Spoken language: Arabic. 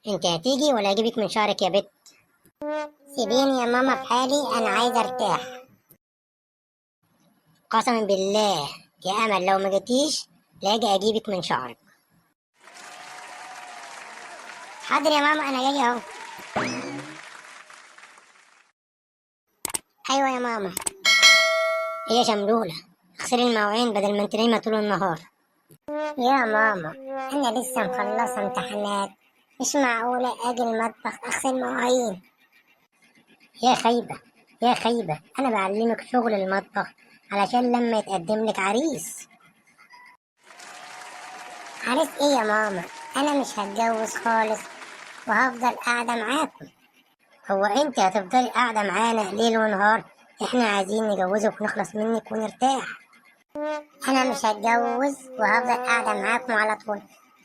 انت هتيجي ولا اجيبك من شعرك يا بت؟ سيبيني يا ماما في حالي، انا عايزه ارتاح. قسما بالله يا امل لو ما جيتيش لا اجي اجيبك من شعرك. حاضر يا ماما انا جاي اهو. ايوه يا ماما. هي شملوله، اغسلي المواعين بدل ما انت نايمه طول النهار. يا ماما انا لسه مخلصه امتحانات، مش معقوله اجي المطبخ اغسل مواعين. يا خايبه يا خايبه، انا بعلمك شغل المطبخ علشان لما يتقدم لك عريس. عريس ايه يا ماما؟ انا مش هتجوز خالص وهفضل قاعده معاكم. هو انت هتفضلي قاعده معانا ليل ونهار؟ احنا عايزين نجوزك ونخلص منك ونرتاح. انا مش هتجوز وهفضل قاعده معاكم على طول،